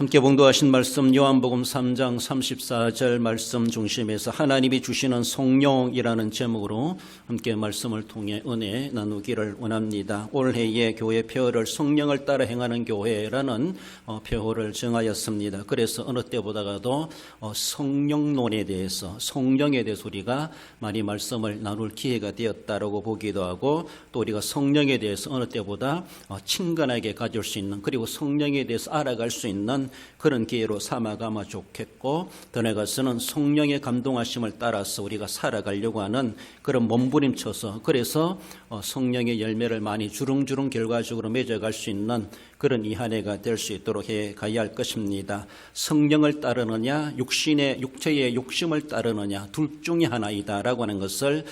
함께 봉독하신 말씀 요한복음 3장 34절 말씀 중심에서 하나님이 주시는 성령이라는 제목으로 함께 말씀을 통해 은혜 나누기를 원합니다. 올해의 교회 표어를 성령을 따라 행하는 교회라는 표어를 정하였습니다. 그래서 어느 때보다도 성령론에 대해서 성령에 대해서 우리가 많이 말씀을 나눌 기회가 되었다라고 보기도 하고, 또 우리가 성령에 대해서 어느 때보다 친근하게 가질 수 있는, 그리고 성령에 대해서 알아갈 수 있는 그런 기회로 삼아가면 좋겠고, 더 나아가서는 성령의 감동하심을 따라서 우리가 살아가려고 하는 그런 몸부림쳐서, 그래서 성령의 열매를 많이 주렁주렁 결과적으로 맺어갈 수 있는 그런 이 한 해가 될 수 있도록 해 가야 할 것입니다. 성령을 따르느냐 육체의 욕심을 따르느냐, 둘 중에 하나이다라고 하는 것을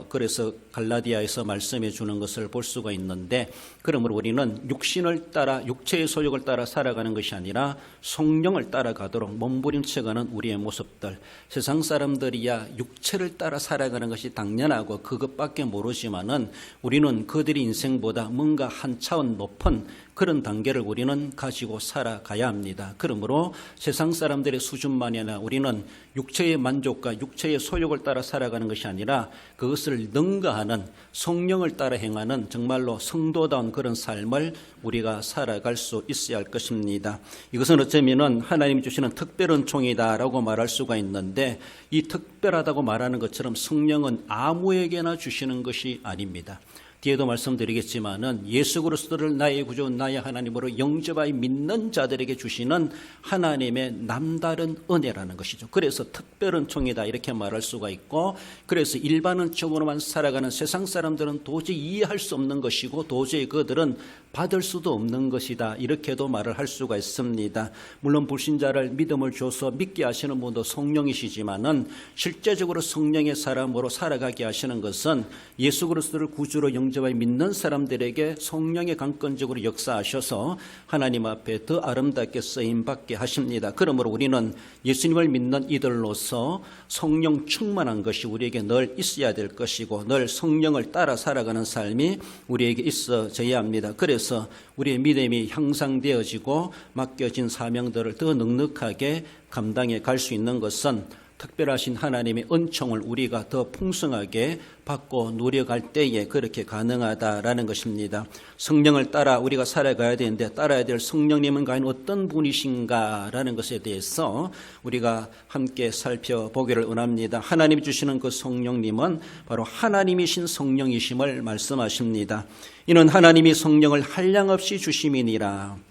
그래서 갈라디아에서 말씀해 주는 것을 볼 수가 있는데, 그러므로 우리는 육신을 따라 육체의 소욕을 따라 살아가는 것이 아니라 성령을 따라가도록 몸부림쳐가는 우리의 모습들, 세상 사람들이야 육체를 따라 살아가는 것이 당연하고 그것밖에 모르지만은 우리는 그들의 인생보다 뭔가 한 차원 높은 그런 단계를 우리는 가지고 살아가야 합니다. 그러므로 세상 사람들의 수준만이 아니라 우리는 육체의 만족과 육체의 소욕을 따라 살아가는 것이 아니라 그것을 능가하는 성령을 따라 행하는 정말로 성도다운 그런 삶을 우리가 살아갈 수 있어야 할 것입니다. 이것은 어쩌면 하나님이 주시는 특별한 총이다라고 말할 수가 있는데, 이 특별하다고 말하는 것처럼 성령은 아무에게나 주시는 것이 아닙니다. 뒤에도 말씀드리겠지만은 예수 그리스도를 나의 구주 나의 하나님으로 영접하여 믿는 자들에게 주시는 하나님의 남다른 은혜라는 것이죠. 그래서 특별한 총이다 이렇게 말할 수가 있고, 그래서 일반적으로만 살아가는 세상 사람들은 도저히 이해할 수 없는 것이고 도저히 그들은 받을 수도 없는 것이다 이렇게도 말을 할 수가 있습니다. 물론 불신자를 믿음을 줘서 믿게 하시는 분도 성령이시지만은 실제적으로 성령의 사람으로 살아가게 하시는 것은 예수 그리스도를 구주로 영접하여 믿는 사람들에게 성령의 강권적으로 역사하셔서 하나님 앞에 더 아름답게 쓰임받게 하십니다. 그러므로 우리는 예수님을 믿는 이들로서 성령 충만한 것이 우리에게 늘 있어야 될 것이고, 늘 성령을 따라 살아가는 삶이 우리에게 있어져야 합니다. 그래서 우리의 믿음이 향상되어지고 맡겨진 사명들을 더 넉넉하게 감당해 갈 수 있는 것은 특별하신 하나님의 은총을 우리가 더 풍성하게 받고 누려갈 때에 그렇게 가능하다라는 것입니다. 성령을 따라 우리가 살아가야 되는데, 따라야 될 성령님은 과연 어떤 분이신가라는 것에 대해서 우리가 함께 살펴보기를 원합니다. 하나님이 주시는 그 성령님은 바로 하나님이신 성령이심을 말씀하십니다. 이는 하나님이 성령을 한량없이 주심이니라.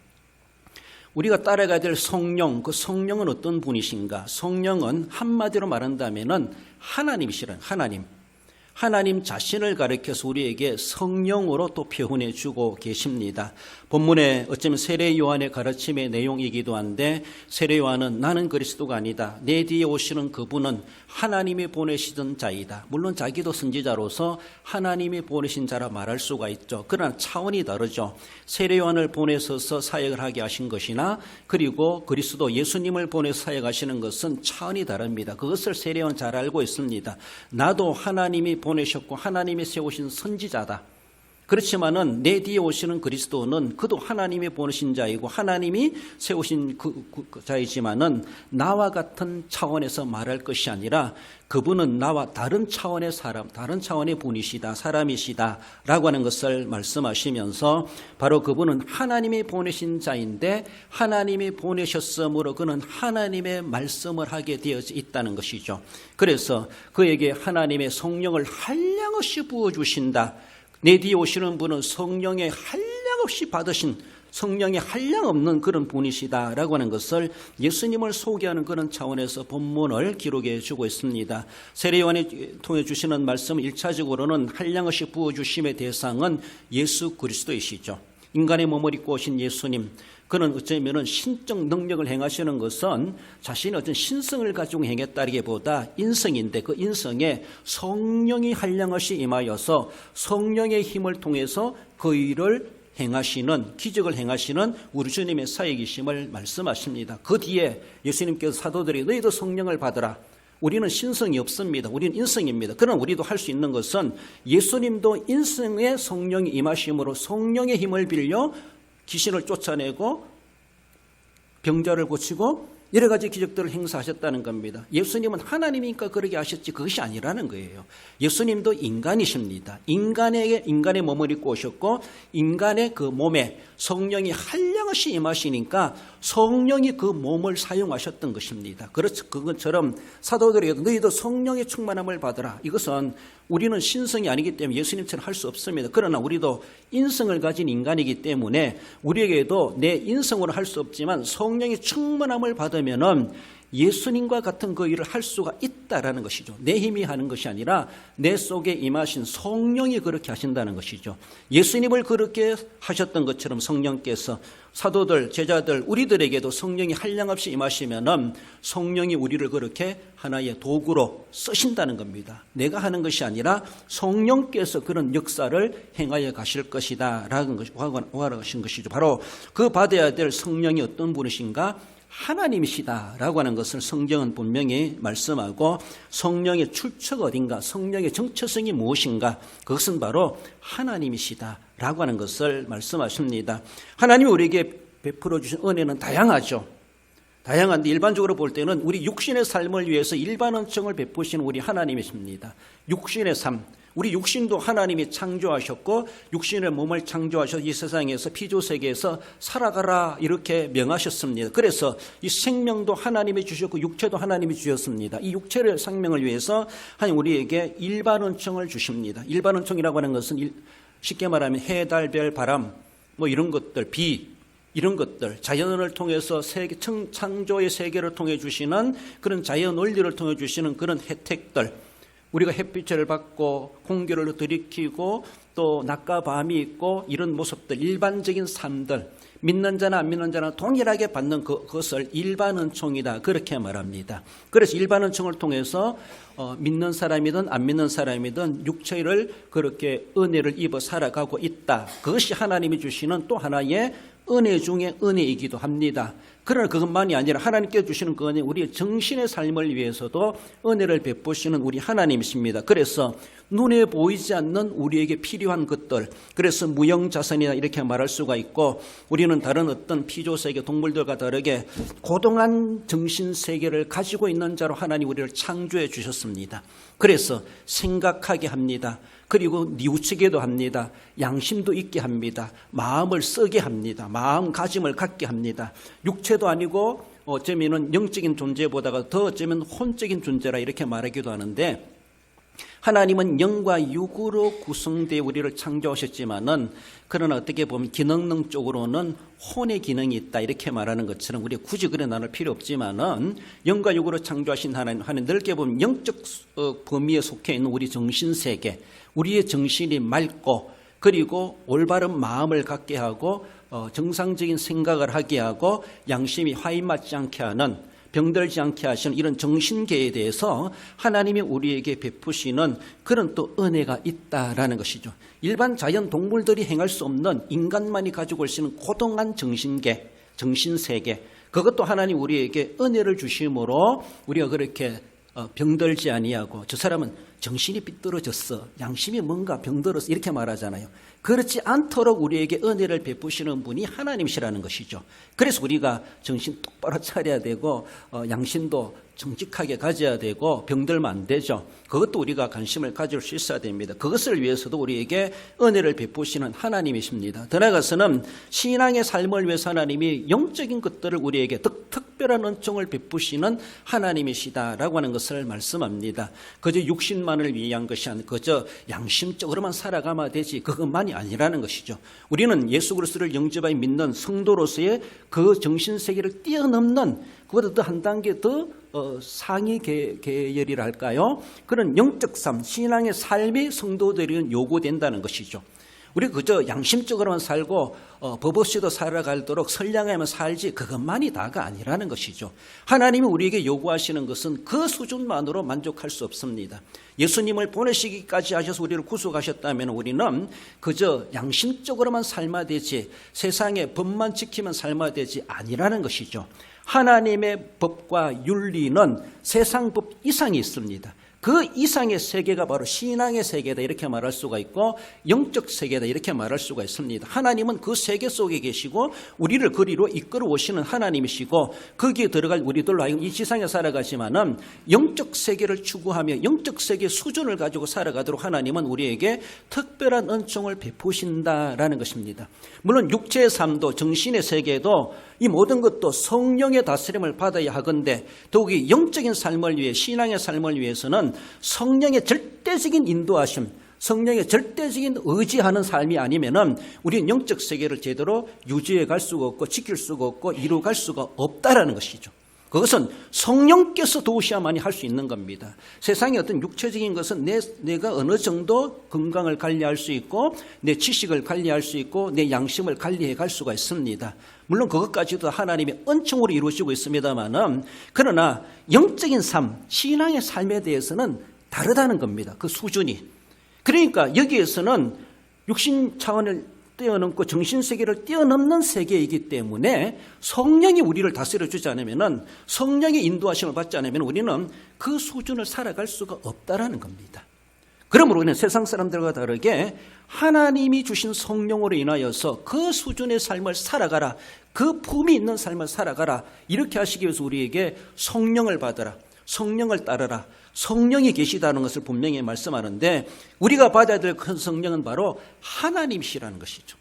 우리가 따라가야 될 성령, 그 성령은 어떤 분이신가? 성령은 한마디로 말한다면은 하나님이시라는 하나님 자신을 가리켜서 우리에게 성령으로 또 표현해 주고 계십니다. 본문에 어쩌면 세례 요한의 가르침의 내용이기도 한데, 세례 요한은 나는 그리스도가 아니다, 내 뒤에 오시는 그분은 하나님이 보내시던 자이다. 물론 자기도 선지자로서 하나님이 보내신 자라 말할 수가 있죠. 그러나 차원이 다르죠. 세례 요한을 보내셔서 사역을 하게 하신 것이나, 그리고 그리스도 예수님을 보내서 사역하시는 것은 차원이 다릅니다. 그것을 세례 요한 잘 알고 있습니다. 나도 하나님이 보내셨고 하나님이 세우신 선지자다. 그렇지만은 내 뒤에 오시는 그리스도는 그도 하나님이 보내신 자이고 하나님이 세우신 그 자이지만은 나와 같은 차원에서 말할 것이 아니라 그분은 나와 다른 차원의 사람, 다른 차원의 분이시다, 사람이시다 라고 하는 것을 말씀하시면서, 바로 그분은 하나님이 보내신 자인데 하나님이 보내셨으므로 그는 하나님의 말씀을 하게 되어 있다는 것이죠. 그래서 그에게 하나님의 성령을 한량없이 부어주신다. 내 뒤에 오시는 분은 성령의 한량없이 받으신, 성령의 한량없는 그런 분이시다라고 하는 것을 예수님을 소개하는 그런 차원에서 본문을 기록해 주고 있습니다. 세례 요한이 통해 주시는 말씀 1차적으로는 한량없이 부어주심의 대상은 예수 그리스도이시죠. 인간의 몸을 입고 오신 예수님, 그는 어쩌면 신적 능력을 행하시는 것은 자신의 어떤 신성을 가지고 행했다기보다 인성인데, 그 인성에 성령이 한량없이 임하여서 성령의 힘을 통해서 그 일을 행하시는, 기적을 행하시는 우리 주님의 사역이심을 말씀하십니다. 그 뒤에 예수님께서 사도들이 너희도 성령을 받으라. 우리는 신성이 없습니다. 우리는 인성입니다. 그러나 우리도 할 수 있는 것은 예수님도 인성의 성령이 임하심으로 성령의 힘을 빌려 귀신을 쫓아내고 병자를 고치고 여러 가지 기적들을 행사하셨다는 겁니다. 예수님은 하나님이니까 그러게 하셨지 그것이 아니라는 거예요. 예수님도 인간이십니다. 인간의 몸을 입고 오셨고 인간의 그 몸에 성령이 한량없이 임하시니까 성령이 그 몸을 사용하셨던 것입니다. 그것처럼 사도들에게도 너희도 성령의 충만함을 받으라. 이것은 우리는 신성이 아니기 때문에 예수님처럼 할 수 없습니다. 그러나 우리도 인성을 가진 인간이기 때문에 우리에게도 내 인성으로 할 수 없지만 성령의 충만함을 받으면은 예수님과 같은 그 일을 할 수가 있다라는 것이죠. 내 힘이 하는 것이 아니라 내 속에 임하신 성령이 그렇게 하신다는 것이죠. 예수님을 그렇게 하셨던 것처럼 성령께서 사도들, 제자들, 우리들에게도 성령이 한량없이 임하시면은 성령이 우리를 그렇게 하나의 도구로 쓰신다는 겁니다. 내가 하는 것이 아니라 성령께서 그런 역사를 행하여 가실 것이다 라는 것이죠. 바로 그 받아야 될 성령이 어떤 분이신가? 하나님이시다라고 하는 것을 성경은 분명히 말씀하고 성령의 출처가 어딘가, 성령의 정체성이 무엇인가, 그것은 바로 하나님이시다라고 하는 것을 말씀하십니다. 하나님이 우리에게 베풀어 주신 은혜는 다양하죠. 다양한데 일반적으로 볼 때는 우리 육신의 삶을 위해서 일반 은총을 베푸시는 우리 하나님이십니다. 육신의 삶, 우리 육신도 하나님이 창조하셨고 육신의 몸을 창조하셔서 이 세상에서 피조세계에서 살아가라 이렇게 명하셨습니다. 그래서 이 생명도 하나님이 주셨고 육체도 하나님이 주셨습니다. 이 육체의 생명을 위해서 하나님 우리에게 일반 은총을 주십니다. 일반 은총이라고 하는 것은 쉽게 말하면 해, 달, 별, 바람 뭐 이런 것들, 비 이런 것들, 자연을 통해서 창조의 세계를 통해 주시는 그런 자연 원리를 통해 주시는 그런 혜택들, 우리가 햇빛을 받고 공기를 들이키고 또 낮과 밤이 있고 이런 모습들, 일반적인 삶들, 믿는 자나 안 믿는 자나 동일하게 받는 그것을 일반 은총이다 그렇게 말합니다. 그래서 일반 은총을 통해서 믿는 사람이든 안 믿는 사람이든 육체를 그렇게 은혜를 입어 살아가고 있다. 그것이 하나님이 주시는 또 하나의 은혜 중에 은혜이기도 합니다. 그러나 그것만이 아니라 하나님께 주시는 그 은혜, 우리의 정신의 삶을 위해서도 은혜를 베푸시는 우리 하나님이십니다. 그래서 눈에 보이지 않는 우리에게 필요한 것들, 그래서 무형자선이다 이렇게 말할 수가 있고, 우리는 다른 어떤 피조세계 동물들과 다르게 고동한 정신세계를 가지고 있는 자로 하나님 우리를 창조해 주셨습니다. 그래서 생각하게 합니다. 그리고 뉘우치게도 합니다. 양심도 있게 합니다. 마음을 쓰게 합니다. 마음가짐을 갖게 합니다. 육체도 아니고 어쩌면 영적인 존재보다가 더 어쩌면 혼적인 존재라 이렇게 말하기도 하는데, 하나님은 영과 육으로 구성되어 우리를 창조하셨지만은 그러나 어떻게 보면 기능적으로는 혼의 기능이 있다 이렇게 말하는 것처럼 우리가 굳이 그래 나눌 필요 없지만은 영과 육으로 창조하신 하나님 넓게 보면 영적 범위에 속해 있는 우리 정신세계, 우리의 정신이 맑고 그리고 올바른 마음을 갖게 하고 정상적인 생각을 하게 하고 양심이 화인맞지 않게 하는, 병들지 않게 하시는 이런 정신계에 대해서 하나님이 우리에게 베푸시는 그런 또 은혜가 있다라는 것이죠. 일반 자연 동물들이 행할 수 없는 인간만이 가지고 올 수 있는 고동한 정신계, 정신세계, 그것도 하나님 우리에게 은혜를 주심으로 우리가 그렇게 병들지 아니하고, 저 사람은 정신이 삐뚤어졌어, 양심이 뭔가 병들었어 이렇게 말하잖아요. 그렇지 않도록 우리에게 은혜를 베푸시는 분이 하나님이시라는 것이죠. 그래서 우리가 정신 똑바로 차려야 되고 양심도 정직하게 가져야 되고 병들면 안 되죠. 그것도 우리가 관심을 가질 수 있어야 됩니다. 그것을 위해서도 우리에게 은혜를 베푸시는 하나님이십니다. 더 나아가서는 신앙의 삶을 위해서 하나님이 영적인 것들을 우리에게 특별한 은총을 베푸시는 하나님이시다라고 하는 것을 말씀합니다. 그저 육신만을 위한 것이 아니고 그저 양심적으로만 살아가면 되지 그것만이 아니라는 것이죠. 우리는 예수 그리스도를 영접하여 믿는 성도로서의 그 정신세계를 뛰어넘는, 그보다 더 한 단계 더 상위 계열이랄까요? 그런 영적 삶, 신앙의 삶이 성도들에게 요구된다는 것이죠. 우리 그저 양심적으로만 살고 법 없이도 살아가도록 선량하면 살지 그것만이 다가 아니라는 것이죠. 하나님이 우리에게 요구하시는 것은 그 수준만으로 만족할 수 없습니다. 예수님을 보내시기까지 하셔서 우리를 구속하셨다면 우리는 그저 양심적으로만 삶아야 되지 세상의 법만 지키면 삶아야 되지 아니라는 것이죠. 하나님의 법과 윤리는 세상 법 이상이 있습니다. 그 이상의 세계가 바로 신앙의 세계다 이렇게 말할 수가 있고 영적 세계다 이렇게 말할 수가 있습니다. 하나님은 그 세계 속에 계시고 우리를 그리로 이끌어 오시는 하나님이시고 거기에 들어갈 우리들로 하여금 이 지상에 살아가지만은 영적 세계를 추구하며 영적 세계 수준을 가지고 살아가도록 하나님은 우리에게 특별한 은총을 베푸신다라는 것입니다. 물론 육체의 삶도 정신의 세계도 이 모든 것도 성령의 다스림을 받아야 하건대 더욱이 영적인 삶을 위해 신앙의 삶을 위해서는 성령의 절대적인 인도하심, 성령의 절대적인 의지하는 삶이 아니면은 우리는 영적 세계를 제대로 유지해 갈 수가 없고 지킬 수가 없고 이루어갈 수가 없다라는 것이죠. 그것은 성령께서 도우셔야만이 할 수 있는 겁니다. 세상의 어떤 육체적인 것은 내가 어느 정도 건강을 관리할 수 있고 내 지식을 관리할 수 있고 내 양심을 관리해 갈 수가 있습니다. 물론 그것까지도 하나님의 은총으로 이루어지고 있습니다만은 그러나 영적인 삶, 신앙의 삶에 대해서는 다르다는 겁니다. 그 수준이. 그러니까 여기에서는 육신 차원을 뛰어넘고 정신세계를 뛰어넘는 세계이기 때문에 성령이 우리를 다스려주지 않으면 성령의 인도하심을 받지 않으면 우리는 그 수준을 살아갈 수가 없다라는 겁니다. 그러므로 우리는 세상 사람들과 다르게 하나님이 주신 성령으로 인하여서 그 수준의 삶을 살아가라, 그 품이 있는 삶을 살아가라 이렇게 하시기 위해서 우리에게 성령을 받아라, 성령을 따르라, 성령이 계시다는 것을 분명히 말씀하는데 우리가 받아야 될 큰 성령은 바로 하나님이시라는 것이죠.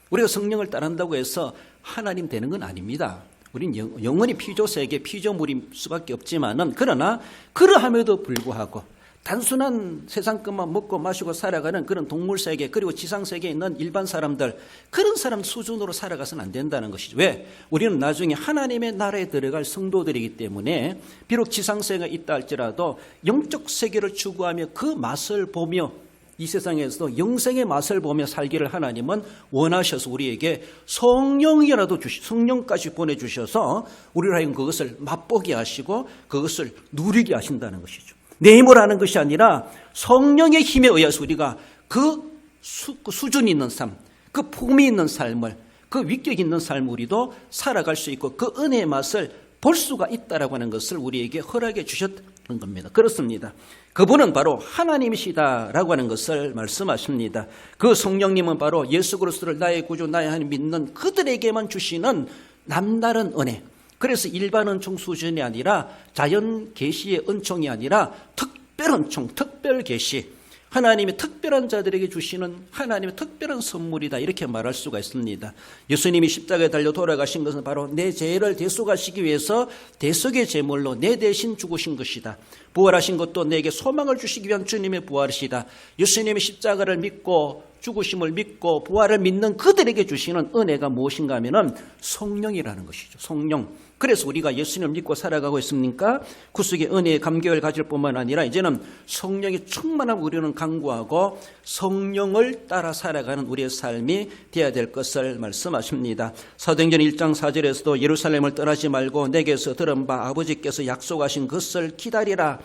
우리가 성령을 따른다고 해서 하나님 되는 건 아닙니다. 우리는 영원히 피조세계, 피조물일 수밖에 없지만은 그러나 그러함에도 불구하고 단순한 세상 것만 먹고 마시고 살아가는 그런 동물세계 그리고 지상세계에 있는 일반 사람들 그런 사람 수준으로 살아가서는 안 된다는 것이죠. 왜? 우리는 나중에 하나님의 나라에 들어갈 성도들이기 때문에 비록 지상세계가 있다 할지라도 영적 세계를 추구하며 그 맛을 보며 이 세상에서도 영생의 맛을 보며 살기를 하나님은 원하셔서 우리에게 성령까지 보내주셔서 우리를 하여금 그것을 맛보게 하시고 그것을 누리게 하신다는 것이죠. 내 힘으로 하는 것이 아니라 성령의 힘에 의해서 우리가 그 수준이 있는 삶, 그 품이 있는 삶을, 그 위격 있는 삶을 우리도 살아갈 수 있고 그 은혜의 맛을 볼 수가 있다라고 하는 것을 우리에게 허락해 주셨던 겁니다. 그렇습니다. 그분은 바로 하나님이시다라고 하는 것을 말씀하십니다. 그 성령님은 바로 예수 그리스도를 나의 구주, 나의 하나님 믿는 그들에게만 주시는 남다른 은혜. 그래서 일반 은총 수준이 아니라 자연 계시의 은총이 아니라 특별 은총, 특별 계시, 하나님의 특별한 자들에게 주시는 하나님의 특별한 선물이다 이렇게 말할 수가 있습니다. 예수님이 십자가에 달려 돌아가신 것은 바로 내 죄를 대속하시기 위해서 대속의 제물로 내 대신 죽으신 것이다. 부활하신 것도 내게 소망을 주시기 위한 주님의 부활이시다. 예수님이 십자가를 믿고 죽으심을 믿고 부활을 믿는 그들에게 주시는 은혜가 무엇인가 하면은 성령이라는 것이죠. 성령. 그래서 우리가 예수님을 믿고 살아가고 있습니까? 구속의 은혜의 감격을 가질 뿐만 아니라 이제는 성령의 충만함 우리는 강구하고 성령을 따라 살아가는 우리의 삶이 되어야 될 것을 말씀하십니다. 사도행전 1장 4절에서도 예루살렘을 떠나지 말고 내게서 들은 바 아버지께서 약속하신 것을 기다리라.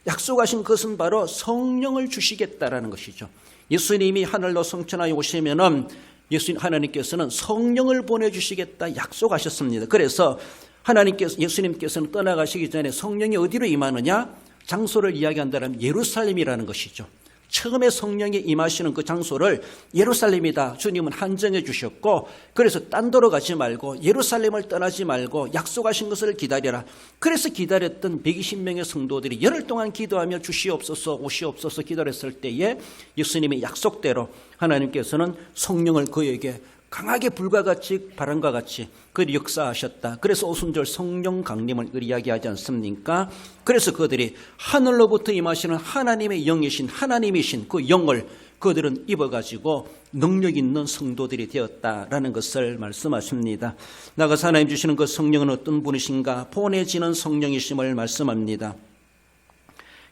약속하신 것은 바로 성령을 주시겠다라는 것이죠. 예수님이 하늘로 성천하여 오시면은 하나님께서는 성령을 보내주시겠다 약속하셨습니다. 그래서 예수님께서는 떠나가시기 전에 성령이 어디로 임하느냐? 장소를 이야기한다면 예루살렘이라는 것이죠. 처음에 성령이 임하시는 그 장소를 예루살렘이다. 주님은 한정해 주셨고 그래서 딴 데로 가지 말고 예루살렘을 떠나지 말고 약속하신 것을 기다려라. 그래서 기다렸던 120명의 성도들이 열흘 동안 기도하며 주시옵소서 오시옵소서 기다렸을 때에 예수님의 약속대로 하나님께서는 성령을 그에게 강하게 불과 같이 바람과 같이 그 역사하셨다. 그래서 오순절 성령 강림을 이야기하지 않습니까? 그래서 그들이 하늘로부터 임하시는 하나님의 영이신 하나님이신 그 영을 그들은 입어가지고 능력 있는 성도들이 되었다라는 것을 말씀하십니다. 나가서 하나님 주시는 그 성령은 어떤 분이신가? 보내지는 성령이심을 말씀합니다.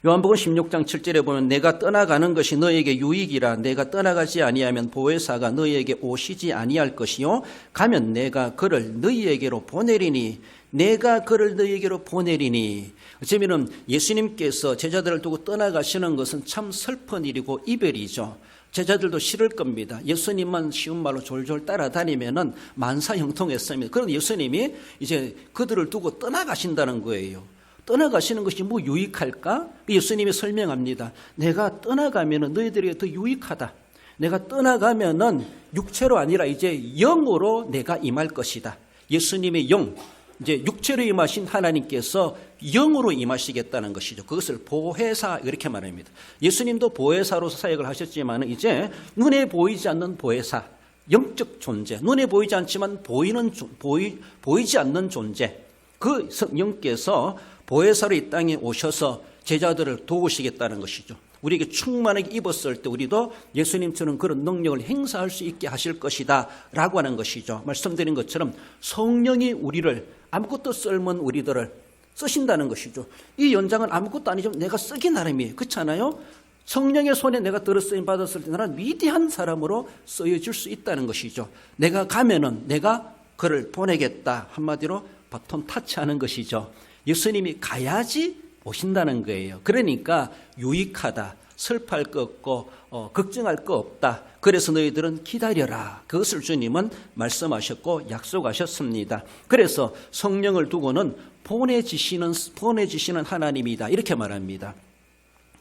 요한복음 16장 7절에 보면 내가 떠나가는 것이 너에게 유익이라. 내가 떠나가지 아니하면 보혜사가 너희에게 오시지 아니할 것이요 가면 내가 그를 너희에게로 보내리니. 내가 그를 너희에게로 보내리니. 어쩌면은 예수님께서 제자들을 두고 떠나가시는 것은 참 슬픈 일이고 이별이죠. 제자들도 싫을 겁니다. 예수님만 쉬운 말로 졸졸 따라다니면은 만사형통했습니다. 그런데 예수님이 이제 그들을 두고 떠나가신다는 거예요. 떠나가시는 것이 뭐 유익할까? 예수님이 설명합니다. 내가 떠나가면 너희들에게 더 유익하다. 내가 떠나가면은 육체로 아니라 이제 영으로 내가 임할 것이다. 예수님의 영, 이제 육체로 임하신 하나님께서 영으로 임하시겠다는 것이죠. 그것을 보혜사 이렇게 말합니다. 예수님도 보혜사로서 사역을 하셨지만 이제 눈에 보이지 않는 보혜사, 영적 존재, 눈에 보이지 않지만 보이지 않는 존재, 그 성령께서 보혜사로 이 땅에 오셔서 제자들을 도우시겠다는 것이죠. 우리에게 충만하게 입었을 때 우리도 예수님처럼 그런 능력을 행사할 수 있게 하실 것이다 라고 하는 것이죠. 말씀드린 것처럼 성령이 우리를, 아무것도 쓸모없는 우리들을 쓰신다는 것이죠. 이 연장은 아무것도 아니지만 내가 쓰기 나름이에요. 그렇잖아요? 성령의 손에 내가 들어쓰임 받았을 때 나는 위대한 사람으로 쓰여질 수 있다는 것이죠. 내가 가면은 내가 그를 보내겠다. 한마디로 바톤 타치하는 것이죠. 예수님이 가야지 오신다는 거예요. 그러니까 유익하다, 슬퍼할 거 없고 걱정할 거 없다. 그래서 너희들은 기다려라. 그것을 주님은 말씀하셨고 약속하셨습니다. 그래서 성령을 두고는 보내지시는 하나님이다 이렇게 말합니다.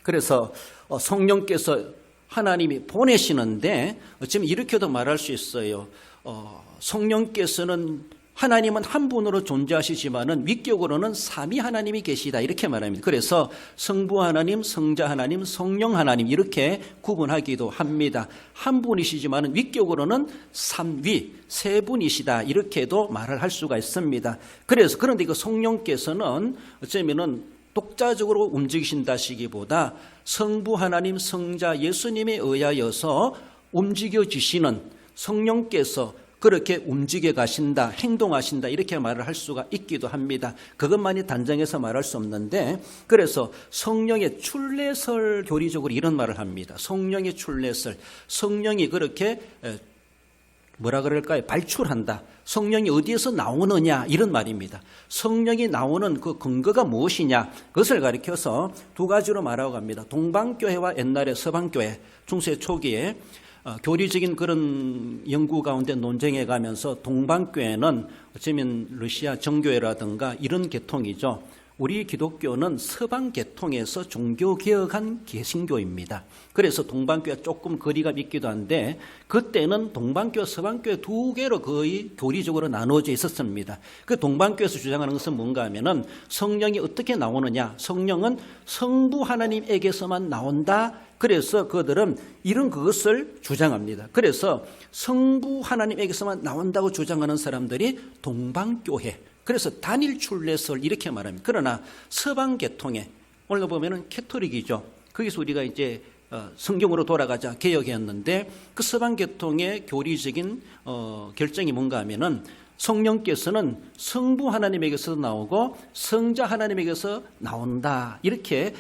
그래서 성령께서 하나님이 보내시는데 어쩌면 이렇게도 말할 수 있어요. 성령께서는 하나님은 한 분으로 존재하시지만은 위격으로는 삼위 하나님이 계시다 이렇게 말합니다. 그래서 성부 하나님, 성자 하나님, 성령 하나님 이렇게 구분하기도 합니다. 한 분이시지만은 위격으로는 삼위, 세 분이시다 이렇게도 말을 할 수가 있습니다. 그래서 그런데 그 성령께서는 어쩌면은 독자적으로 움직이신다시기보다 성부 하나님, 성자 예수님에 의하여서 움직여지시는 성령께서 그렇게 움직여 가신다, 행동하신다 이렇게 말을 할 수가 있기도 합니다. 그것만이 단정해서 말할 수 없는데 그래서 성령의 출례설 교리적으로 이런 말을 합니다. 성령의 출례설, 성령이 그렇게 뭐라 그럴까요? 발출한다. 성령이 어디에서 나오느냐 이런 말입니다. 성령이 나오는 그 근거가 무엇이냐 그것을 가리켜서 두 가지로 말하고 갑니다. 동방교회와 옛날의 서방교회 중세 초기에 교리적인 그런 연구 가운데 논쟁해 가면서 동방교회는 어쩌면 러시아 정교회라든가 이런 계통이죠. 우리 기독교는 서방 계통에서 종교개혁한 개신교입니다. 그래서 동방교회가 조금 거리가 있기도 한데 그때는 동방교회, 서방교회 두 개로 거의 교리적으로 나눠져 있었습니다. 그 동방교회에서 주장하는 것은 뭔가 하면은 성령이 어떻게 나오느냐. 성령은 성부 하나님에게서만 나온다. 그래서 그들은 이런 그것을 주장합니다. 그래서 성부 하나님에게서만 나온다고 주장하는 사람들이 동방교회. 그래서 단일 출례설 이렇게 말합니다. 그러나 서방 계통에 오늘 보면은 캐토릭이죠. 거기서 우리가 이제 성경으로 돌아가자 개혁했는데 그 서방 계통의 교리적인 결정이 뭔가 하면은 성령께서는 성부 하나님에게서 나오고 성자 하나님에게서 나온다. 이렇게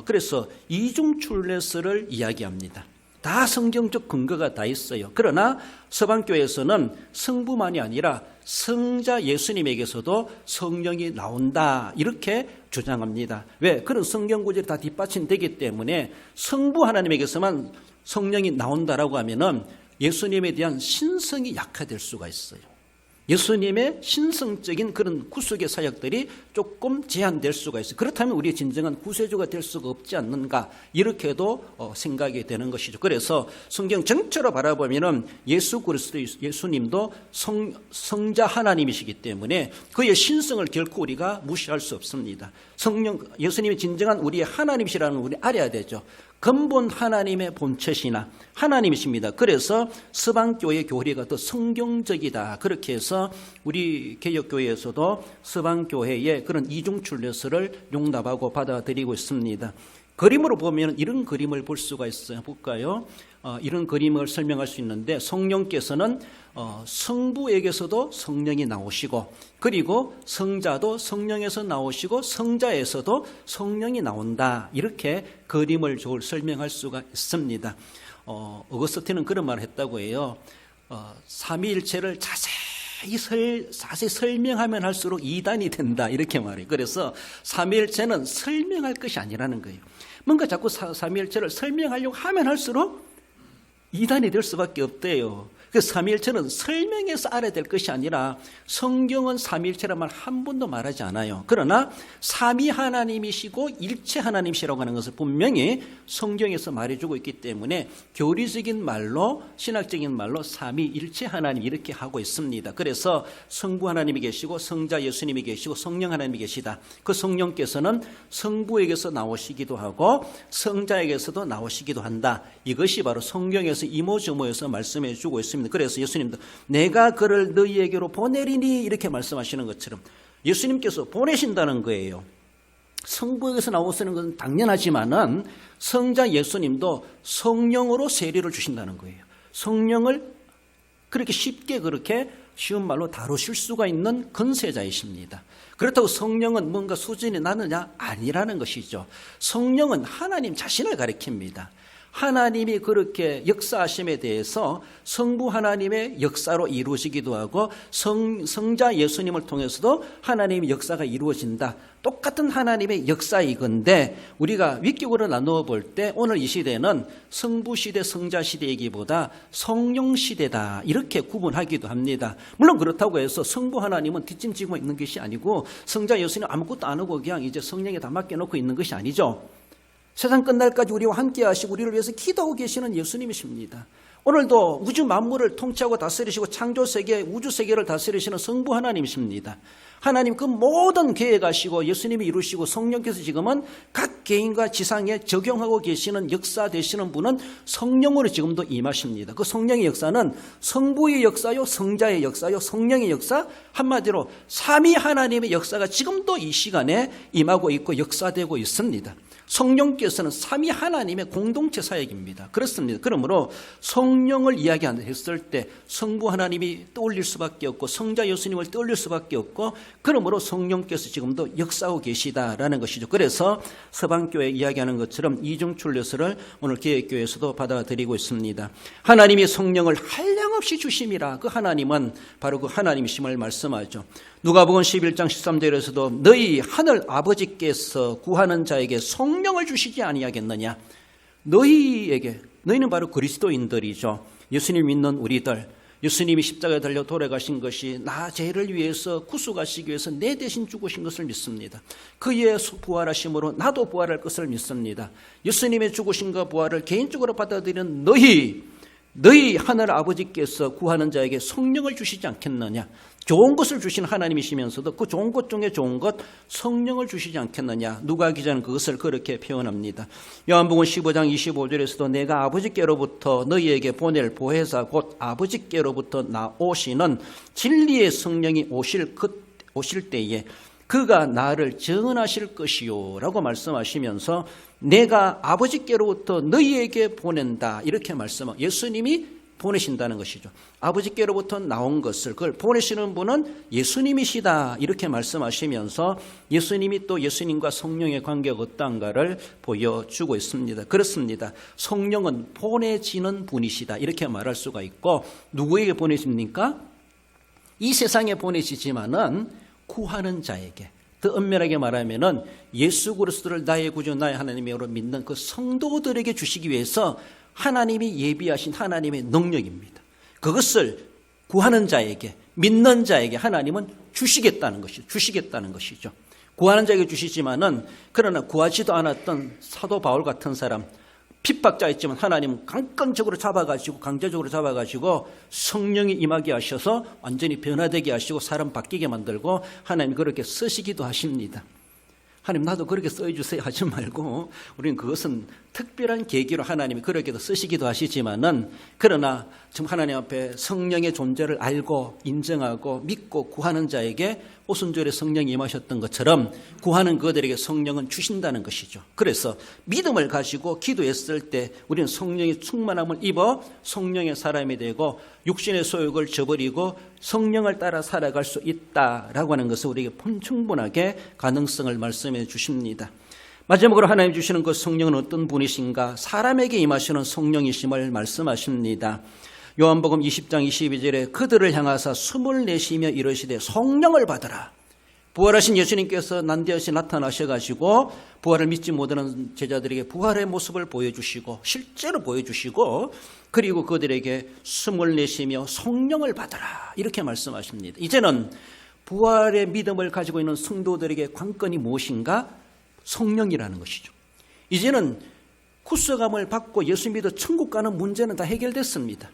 그래서 이중 출례설을 이야기합니다. 다 성경적 근거가 다 있어요. 그러나 서방교회에서는 성부만이 아니라 성자 예수님에게서도 성령이 나온다 이렇게 주장합니다. 왜? 그런 성경 구절이 다 뒷받침되기 때문에 성부 하나님에게서만 성령이 나온다라고 하면은 예수님에 대한 신성이 약화될 수가 있어요. 예수님의 신성적인 그런 구속의 사역들이 조금 제한될 수가 있어요. 그렇다면 우리의 진정한 구세주가 될 수가 없지 않는가 이렇게도 생각이 되는 것이죠. 그래서 성경 전체로 바라보면은 예수 그리스도 예수님도 성자 하나님이시기 때문에 그의 신성을 결코 우리가 무시할 수 없습니다. 예수님이 진정한 우리의 하나님이시라는 걸 우리 알아야 되죠. 근본 하나님의 본체시나 하나님이십니다. 그래서 서방교회 교리가 더 성경적이다. 그렇게 해서 우리 개혁교회에서도 서방교회의 그런 이중출례설을 용납하고 받아들이고 있습니다. 그림으로 보면 이런 그림을 볼 수가 있어요. 볼까요? 이런 그림을 설명할 수 있는데 성령께서는 성부에게서도 성령이 나오시고 그리고 성자도 성령에서 나오시고 성자에서도 성령이 나온다. 이렇게 그림을 설명할 수가 있습니다. 어거스틴은 그런 말을 했다고 해요. 삼위일체를 자세히 설명하면 할수록 이단이 된다. 이렇게 말해요. 그래서 삼위일체는 설명할 것이 아니라는 거예요. 뭔가 자꾸 삼위일체를 설명하려고 하면 할수록 이단이 될 수밖에 없대요. 그 삼위일체는 설명해서 알아야 될 것이 아니라 성경은 삼위일체란 말 한 번도 말하지 않아요. 그러나 삼위 하나님이시고 일체 하나님이시라고 하는 것을 분명히 성경에서 말해주고 있기 때문에 교리적인 말로, 신학적인 말로 삼위일체 하나님 이렇게 하고 있습니다. 그래서 성부 하나님이 계시고 성자 예수님이 계시고 성령 하나님이 계시다. 그 성령께서는 성부에게서 나오시기도 하고 성자에게서도 나오시기도 한다. 이것이 바로 성경에서 이모저모에서 말씀해 주고 있습니다. 그래서 예수님도 내가 그를 너희에게로 보내리니 이렇게 말씀하시는 것처럼 예수님께서 보내신다는 거예요. 성부에게서 나오시는 것은 당연하지만은 성자 예수님도 성령으로 세례를 주신다는 거예요. 성령을 그렇게 쉽게 그렇게 쉬운 말로 다루실 수가 있는 권세자이십니다. 그렇다고 성령은 뭔가 수준이 나느냐? 아니라는 것이죠. 성령은 하나님 자신을 가리킵니다. 하나님이 그렇게 역사하심에 대해서 성부 하나님의 역사로 이루어지기도 하고 성자 예수님을 통해서도 하나님의 역사가 이루어진다. 똑같은 하나님의 역사이건데 우리가 위격으로 나누어 볼 때 오늘 이 시대는 성부 시대, 성자 시대이기보다 성령 시대다 이렇게 구분하기도 합니다. 물론 그렇다고 해서 성부 하나님은 뒷짐지고 있는 것이 아니고 성자 예수님 아무것도 안 하고 그냥 이제 성령에 다 맡겨놓고 있는 것이 아니죠. 세상 끝날까지 우리와 함께 하시고 우리를 위해서 기도하고 계시는 예수님이십니다. 오늘도 우주 만물을 통치하고 다스리시고 창조세계, 우주세계를 다스리시는 성부 하나님이십니다. 하나님 그 모든 계획하시고 예수님이 이루시고 성령께서 지금은 각 개인과 지상에 적용하고 계시는 역사 되시는 분은 성령으로 지금도 임하십니다. 그 성령의 역사는 성부의 역사요, 성자의 역사요, 성령의 역사, 한마디로 삼위 하나님의 역사가 지금도 이 시간에 임하고 있고 역사되고 있습니다. 성령께서는 삼위 하나님의 공동체 사역입니다. 그렇습니다. 그러므로 성령을 이야기했을 때 성부 하나님이 떠올릴 수밖에 없고 성자 예수님을 떠올릴 수밖에 없고 그러므로 성령께서 지금도 역사하고 계시다라는 것이죠. 그래서 서방교회 이야기하는 것처럼 이중출례서를 오늘 계획교회에서도 받아들이고 있습니다. 하나님이 성령을 한량없이 주심이라. 그 하나님은 바로 그 하나님이심을 말씀하죠. 누가복음 11장 13절에서도 너희 하늘 아버지께서 구하는 자에게 성령을 주시지 아니하겠느냐. 너희는 바로 그리스도인들이죠. 예수님 믿는 우리들, 예수님이 십자가에 달려 돌아가신 것이 나 죄를 위해서 구속하시기 위해서 내 대신 죽으신 것을 믿습니다. 그의 부활하심으로 나도 부활할 것을 믿습니다. 예수님의 죽으심과 부활을 개인적으로 받아들이는 너희 하늘 아버지께서 구하는 자에게 성령을 주시지 않겠느냐. 좋은 것을 주신 하나님이시면서도 그 좋은 것 중에 좋은 것 성령을 주시지 않겠느냐. 누가 기자는 그것을 그렇게 표현합니다. 요한복음 15장 25절에서도 내가 아버지께로부터 너희에게 보낼 보혜사 곧 아버지께로부터 나오시는 진리의 성령이 오실 때에 그가 나를 증언하실 것이요 라고 말씀하시면서 내가 아버지께로부터 너희에게 보낸다 이렇게 말씀하고 예수님이 보내신다는 것이죠. 아버지께로부터 나온 것을 그걸 보내시는 분은 예수님이시다 이렇게 말씀하시면서 예수님이 또 예수님과 성령의 관계가 어떠한가를 보여주고 있습니다. 그렇습니다. 성령은 보내지는 분이시다 이렇게 말할 수가 있고 누구에게 보내십니까? 이 세상에 보내시지만은 구하는 자에게 더 엄밀하게 말하면은 예수 그리스도를 나의 구주 나의 하나님으로 믿는 그 성도들에게 주시기 위해서 하나님이 예비하신 하나님의 능력입니다. 그것을 구하는 자에게 믿는 자에게 하나님은 주시겠다는 것이죠. 구하는 자에게 주시지만은 그러나 구하지도 않았던 사도 바울 같은 사람 핍박자였지만 하나님은 강건적으로 강제적으로 잡아가지고 성령이 임하게 하셔서 완전히 변화되게 하시고 사람 바뀌게 만들고 하나님 그렇게 쓰시기도 하십니다. 하나님 나도 그렇게 써주세요 하지 말고 우리는 그것은 특별한 계기로 하나님이 그렇게도 쓰시기도 하시지만은 그러나 지금 하나님 앞에 성령의 존재를 알고 인정하고 믿고 구하는 자에게 오순절에 성령이 임하셨던 것처럼 구하는 그들에게 성령은 주신다는 것이죠. 그래서 믿음을 가지고 기도했을 때 우리는 성령의 충만함을 입어 성령의 사람이 되고 육신의 소욕을 저버리고 성령을 따라 살아갈 수 있다라고 하는 것을 우리에게 충분하게 가능성을 말씀해 주십니다. 마지막으로 하나님 주시는 그 성령은 어떤 분이신가? 사람에게 임하시는 성령이심을 말씀하십니다. 요한복음 20장 22절에 그들을 향하사 숨을 내쉬며 이르시되 성령을 받으라. 부활하신 예수님께서 난데없이 나타나셔가지고 부활을 믿지 못하는 제자들에게 부활의 모습을 보여주시고 실제로 보여주시고 그리고 그들에게 숨을 내쉬며 성령을 받아라 이렇게 말씀하십니다. 이제는 부활의 믿음을 가지고 있는 성도들에게 관건이 무엇인가? 성령이라는 것이죠. 이제는 구속함을 받고 예수 믿어 천국 가는 문제는 다 해결됐습니다.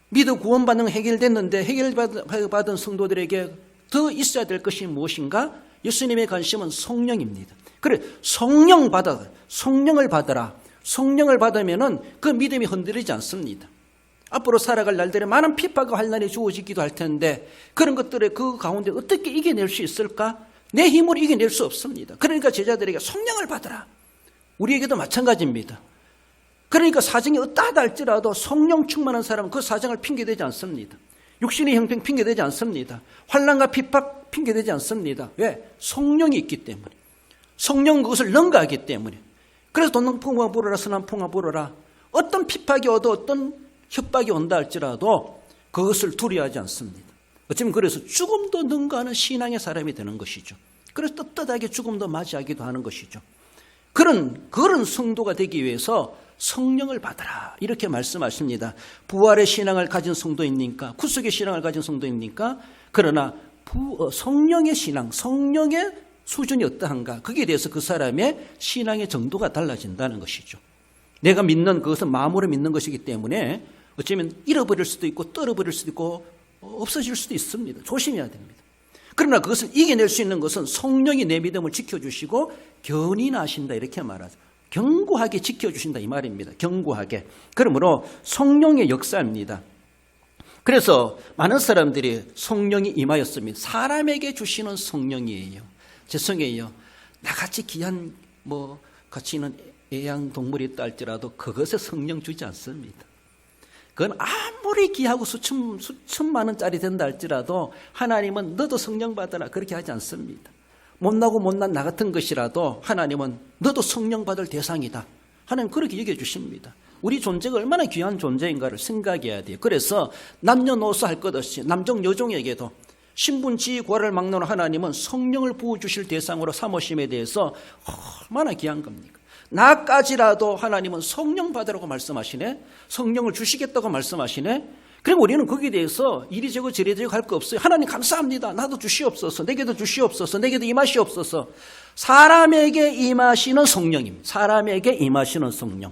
믿어 구원받는 건 해결됐는데 해결받은 성도들에게 더 있어야 될 것이 무엇인가? 예수님의 관심은 성령입니다. 그래, 성령을 받아라. 성령을 받으면은 그 믿음이 흔들리지 않습니다. 앞으로 살아갈 날들에 많은 핍박과 환난이 주어지기도 할 텐데 그런 것들의 그 가운데 어떻게 이겨낼 수 있을까? 내 힘으로 이겨낼 수 없습니다. 그러니까 제자들에게 성령을 받아라. 우리에게도 마찬가지입니다. 그러니까 사정이 어떠하다 할지라도 성령 충만한 사람은 그 사정을 핑계대지 않습니다. 육신의 형편 핑계대지 않습니다. 환난과 핍박 핑계대지 않습니다. 왜? 성령이 있기 때문에. 성령은 그것을 능가하기 때문에. 그래서 돈풍아 불어라 서남풍아 불어라. 어떤 핍박이 오도 어떤 협박이 온다 할지라도 그것을 두려워하지 않습니다. 어쩌면 그래서 죽음도 능가하는 신앙의 사람이 되는 것이죠. 그래서 떳떳하게 죽음도 맞이하기도 하는 것이죠. 그런 성도가 되기 위해서 성령을 받아라 이렇게 말씀하십니다. 부활의 신앙을 가진 성도입니까? 구속의 신앙을 가진 성도입니까? 그러나 성령의 신앙, 성령의 수준이 어떠한가? 거기에 대해서 그 사람의 신앙의 정도가 달라진다는 것이죠. 내가 믿는 그것은 마음으로 믿는 것이기 때문에 어쩌면 잃어버릴 수도 있고 떨어버릴 수도 있고 없어질 수도 있습니다. 조심해야 됩니다. 그러나 그것을 이겨낼 수 있는 것은 성령이 내 믿음을 지켜주시고 견인하신다 이렇게 말하죠. 견고하게 지켜주신다 이 말입니다. 견고하게. 그러므로 성령의 역사입니다. 그래서 많은 사람들이 성령이 임하였습니다. 사람에게 주시는 성령이에요. 죄송해요. 나같이 귀한 같이 있는 애양동물이 있다 할지라도 그것에 성령 주지 않습니다. 그건 아무리 귀하고 수천만 원짜리 된다 할지라도 하나님은 너도 성령 받아라 그렇게 하지 않습니다. 못나고 못난 나 같은 것이라도 하나님은 너도 성령 받을 대상이다. 하나님 그렇게 얘기해 주십니다. 우리 존재가 얼마나 귀한 존재인가를 생각해야 돼요. 그래서 남녀노소 할 것 없이 남종 여종에게도 신분지위 고하를 막론한 하나님은 성령을 부어주실 대상으로 삼으심에 대해서 얼마나 귀한 겁니까? 나까지라도 하나님은 성령 받으라고 말씀하시네. 성령을 주시겠다고 말씀하시네. 그리고 우리는 거기에 대해서 이리저거 저리저거 할 거 없어요. 하나님 감사합니다. 나도 주시옵소서. 내게도 주시옵소서. 내게도 임하시옵소서. 사람에게 임하시는 성령입니다. 사람에게 임하시는 성령.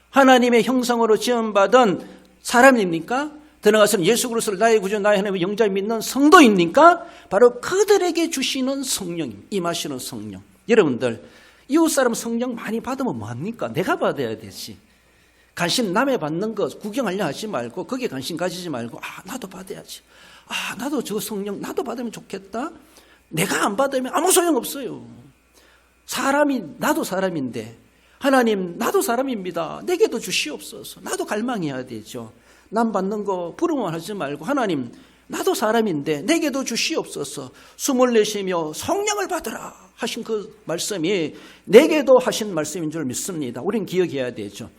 하나님의 형상으로 지음받은 사람입니까? 들어가서는 예수 그리스도를 나의 구주 나의 하나님의 영자를 믿는 성도입니까? 바로 그들에게 주시는 성령입니다. 임하시는 성령. 여러분들 이웃사람 성령 많이 받으면 뭐합니까? 내가 받아야 되지. 관심 남의 받는 거 구경하려 하지 말고 거기에 관심 가지지 말고 나도 받아야지. 나도 저 성령 나도 받으면 좋겠다. 내가 안 받으면 아무 소용없어요. 나도 사람인데 하나님 나도 사람입니다. 내게도 주시옵소서. 나도 갈망해야 되죠. 남 받는 거 부러워하지 말고 하나님 나도 사람인데 내게도 주시옵소서. 숨을 내쉬며 성령을 받으라 하신 그 말씀이 내게도 하신 말씀인 줄 믿습니다. 우린 기억해야 되죠.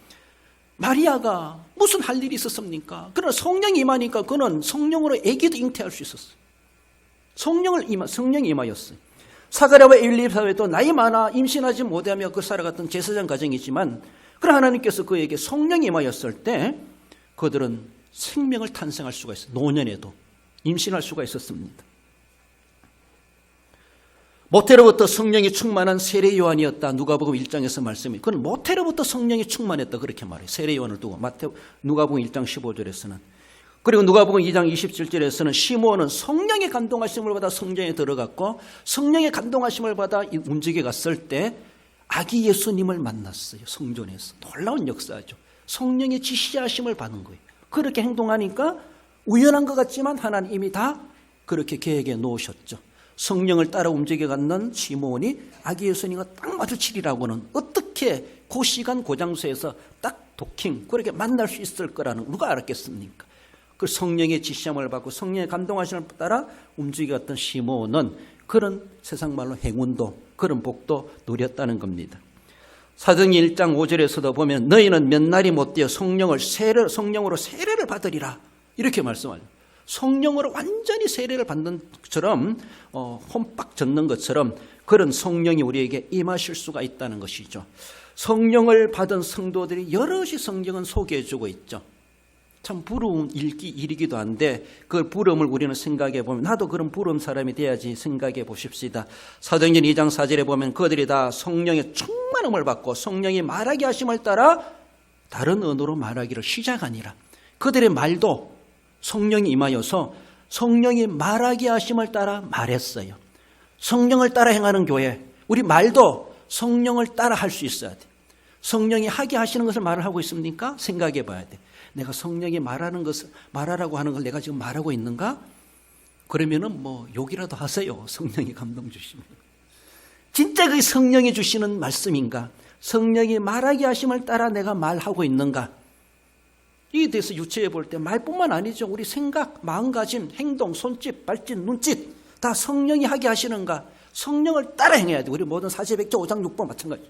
마리아가 무슨 할 일이 있었습니까? 그러나 성령이 임하니까 그는 성령으로 아기도 잉태할 수 있었어요. 성령이 임하였어요. 사가랴와 엘리사벳도 나이 많아 임신하지 못하며 그 살아갔던 제사장 가정이지만 그러나 하나님께서 그에게 성령이 임하였을 때 그들은 생명을 탄생할 수가 있어요. 노년에도 임신할 수가 있었습니다. 모태로부터 성령이 충만한 세례 요한이었다. 누가복음 1장에서 말씀이. 그건 모태로부터 성령이 충만했다. 그렇게 말해요. 세례 요한을 두고. 누가복음 1장 15절에서는. 그리고 누가복음 2장 27절에서는 시므온은 성령의 감동하심을 받아 성전에 들어갔고 성령의 감동하심을 받아 움직여 갔을 때 아기 예수님을 만났어요. 성전에서. 놀라운 역사죠. 성령의 지시하심을 받은 거예요. 그렇게 행동하니까 우연한 것 같지만 하나님 이미 다 그렇게 계획해 놓으셨죠. 성령을 따라 움직여갔는 시므온이 아기 예수님과 딱 마주치리라고는 어떻게 그 시간 그 장소에서 딱 도킹 그렇게 만날 수 있을 거라는 누가 알았겠습니까? 그 성령의 지시함을 받고 성령의 감동하심을 따라 움직여갔던 시므온은 그런 세상 말로 행운도 그런 복도 누렸다는 겁니다. 사도행전 1장 5절에서도 보면 너희는 몇 날이 못되어 성령으로 세례를 받으리라 이렇게 말씀하죠. 성령으로 완전히 세례를 받는 것처럼 혼빡 젖는 것처럼 그런 성령이 우리에게 임하실 수가 있다는 것이죠. 성령을 받은 성도들이 여럿이 성경은 소개해주고 있죠. 참 부러운 일이기도 한데 그 부러움을 우리는 생각해 보면 나도 그런 부러운 사람이 돼야지 생각해 보십시다. 사도행전 2장 4절에 보면 그들이 다 성령의 충만함을 받고 성령이 말하게 하심을 따라 다른 언어로 말하기를 시작하니라. 그들의 말도 성령이 임하여서 성령이 말하게 하심을 따라 말했어요. 성령을 따라 행하는 교회, 우리 말도 성령을 따라 할 수 있어야 돼. 성령이 하게 하시는 것을 말을 하고 있습니까? 생각해 봐야 돼. 내가 성령이 말하라고 하는 걸 내가 지금 말하고 있는가? 그러면은 욕이라도 하세요. 성령이 감동 주시면. 진짜 그 성령이 주시는 말씀인가? 성령이 말하게 하심을 따라 내가 말하고 있는가? 이에 대해서 유추해 볼 때 말뿐만 아니죠. 우리 생각, 마음가짐, 행동, 손짓, 발짓, 눈짓 다 성령이 하게 하시는가? 성령을 따라 행해야 돼. 우리 모든 사제백조 5장 6번 마찬가지.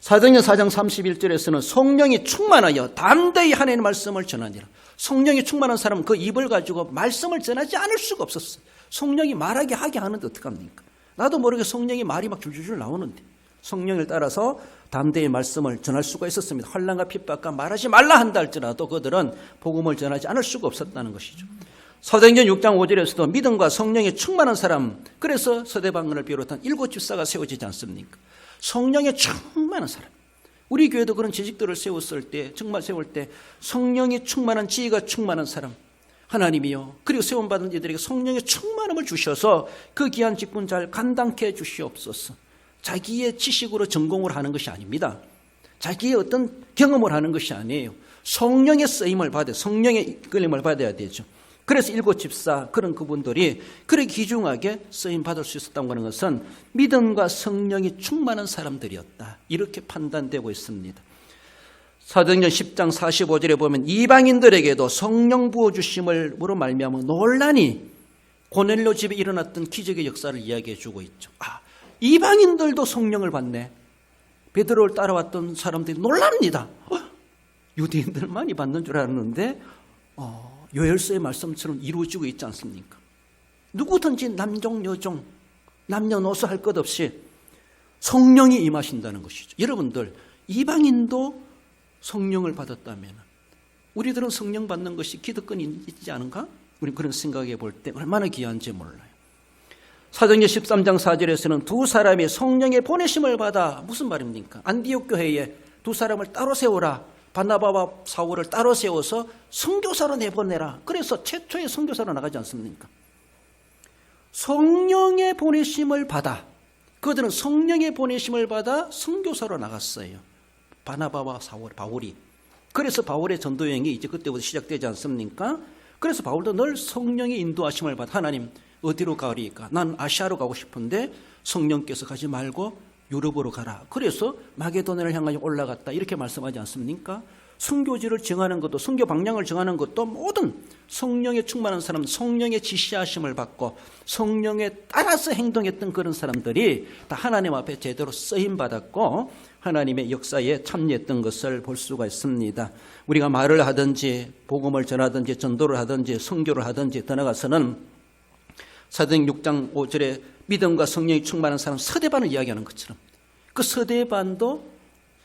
사도행전 4장 31절에서는 성령이 충만하여 담대히 하나님의 말씀을 전하니라. 성령이 충만한 사람은 그 입을 가지고 말씀을 전하지 않을 수가 없었어요. 성령이 말하게 하게 하는데 어떡합니까? 나도 모르게 성령이 말이 막 줄줄줄 나오는데 성령을 따라서 담대히 말씀을 전할 수가 있었습니다. 환난과 핍박과 말하지 말라 한다 할지라도 그들은 복음을 전하지 않을 수가 없었다는 것이죠. 사도행전 6장 5절에서도 믿음과 성령이 충만한 사람, 그래서 서대방언을 비롯한 7 집사가 세워지지 않습니까? 성령에 충만한 사람. 우리 교회도 그런 지식들을 세웠을 때, 정말 세울 때 성령이 충만한, 지혜가 충만한 사람, 하나님이요, 그리고 세움받은 이들에게 성령의 충만함을 주셔서 그 귀한 직분 잘 감당케 해 주시옵소서. 자기의 지식으로 전공을 하는 것이 아닙니다. 자기의 어떤 경험을 하는 것이 아니에요. 성령의 쓰임을 받아야, 성령의 이끌림을 받아야 되죠. 그래서 7 집사, 그런 그분들이 그렇게 귀중하게 쓰임받을 수 있었다고 하는 것은 믿음과 성령이 충만한 사람들이었다, 이렇게 판단되고 있습니다. 사도행전 10장 45절에 보면 이방인들에게도 성령 부어주심으로 말미암아 논란이 고넬료 집에 일어났던 기적의 역사를 이야기해 주고 있죠. 이방인들도 성령을 받네. 베드로를 따라왔던 사람들이 놀랍니다. 유대인들만이 받는 줄 알았는데 요엘서의 말씀처럼 이루어지고 있지 않습니까? 누구든지 남종 여종 남녀노소 할 것 없이 성령이 임하신다는 것이죠. 여러분들, 이방인도 성령을 받았다면 우리들은 성령 받는 것이 기득권이 있지 않은가? 우리 그런 생각해 볼 때 얼마나 귀한지 몰라요. 사도행전 13장 4절에서는 두 사람이 성령의 보내심을 받아, 무슨 말입니까? 안디옥 교회에 두 사람을 따로 세워라. 바나바와 사울을 따로 세워서 선교사로 내보내라. 그래서 최초의 선교사로 나가지 않습니까? 성령의 보내심을 받아, 그들은 성령의 보내심을 받아 선교사로 나갔어요. 바나바와 사울, 바울이. 그래서 바울의 전도 여행이 이제 그때부터 시작되지 않습니까? 그래서 바울도 늘 성령의 인도하심을 받아, 하나님 어디로 가리까? 난 아시아로 가고 싶은데 성령께서 가지 말고 유럽으로 가라. 그래서 마게도냐를 향하여 올라갔다, 이렇게 말씀하지 않습니까? 선교지를 정하는 것도, 선교 방향을 정하는 것도 모든 성령에 충만한 사람, 성령의 지시하심을 받고 성령에 따라서 행동했던 그런 사람들이 다 하나님 앞에 제대로 쓰임받았고 하나님의 역사에 참여했던 것을 볼 수가 있습니다. 우리가 말을 하든지 복음을 전하든지 전도를 하든지 선교를 하든지 더 나아가서는 사도행전 6장 5절에 믿음과 성령이 충만한 사람, 서대반을 이야기하는 것처럼 그 서대반도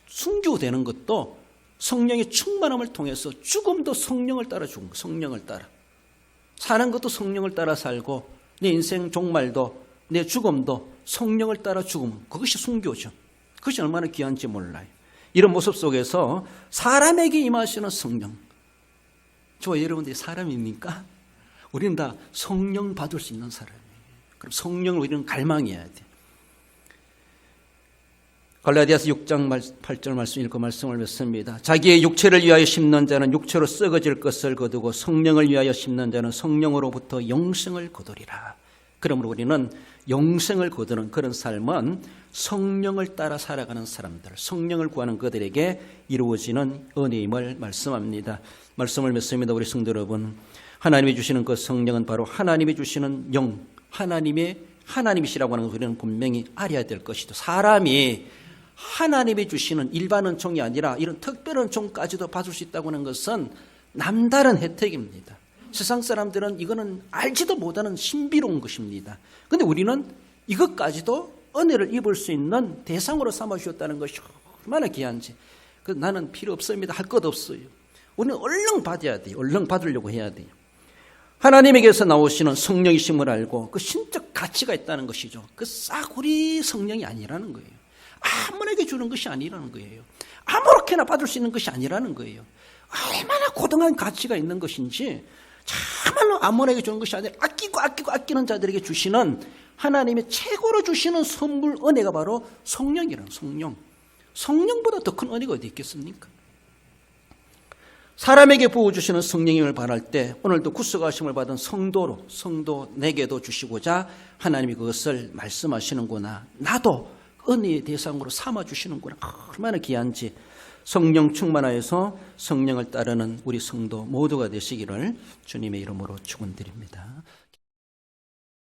순교되는 것도 성령의 충만함을 통해서 죽음도 성령을 따라 죽은 거, 성령을 따라 사는 것도 성령을 따라 살고 내 인생 종말도 내 죽음도 성령을 따라 죽음, 그것이 순교죠. 그것이 얼마나 귀한지 몰라요. 이런 모습 속에서 사람에게 임하시는 성령, 저와 여러분들이 사람입니까? 우리는 다 성령 받을 수 있는 사람이에요. 그럼 성령을 우리는 갈망해야 돼. 갈라디아서 6장 8절 말씀 읽고 말씀을 맺습니다. 자기의 육체를 위하여 심는 자는 육체로 썩어질 것을 거두고 성령을 위하여 심는 자는 성령으로부터 영생을 거두리라. 그러므로 우리는 영생을 거두는 그런 삶은 성령을 따라 살아가는 사람들, 성령을 구하는 그들에게 이루어지는 은혜임을 말씀합니다. 말씀을 맺습니다. 우리 성도 여러분, 하나님이 주시는 그 성령은 바로 하나님이 주시는 영, 하나님이시라고 하는 것을 우리는 분명히 알아야 될 것이죠. 사람이 하나님이 주시는 일반 은총이 아니라 이런 특별 은총까지도 받을 수 있다고 하는 것은 남다른 혜택입니다. 세상 사람들은 이거는 알지도 못하는 신비로운 것입니다. 그런데 우리는 이것까지도 은혜를 입을 수 있는 대상으로 삼아주셨다는 것이 얼마나 귀한지. 나는 필요 없습니다. 할 것 없어요. 우리는 얼른 받아야 돼요. 얼른 받으려고 해야 돼요. 하나님에게서 나오시는 성령이심을 알고 그 신적 가치가 있다는 것이죠. 그 싸구리 성령이 아니라는 거예요. 아무에게 주는 것이 아니라는 거예요. 아무렇게나 받을 수 있는 것이 아니라는 거예요. 얼마나 고등한 가치가 있는 것인지 참말로 아무에게 주는 것이 아니라 아끼는 자들에게 주시는 하나님의 최고로 주시는 선물 은혜가 바로 성령이라는 성령. 성령보다 더 큰 은혜가 어디 있겠습니까? 사람에게 부어주시는 성령님을 바랄 때 오늘도 구속하심을 받은 성도 내게도 주시고자 하나님이 그것을 말씀하시는구나. 나도 은혜의 대상으로 삼아주시는구나. 얼마나 귀한지. 성령 충만하여서 성령을 따르는 우리 성도 모두가 되시기를 주님의 이름으로 축원드립니다.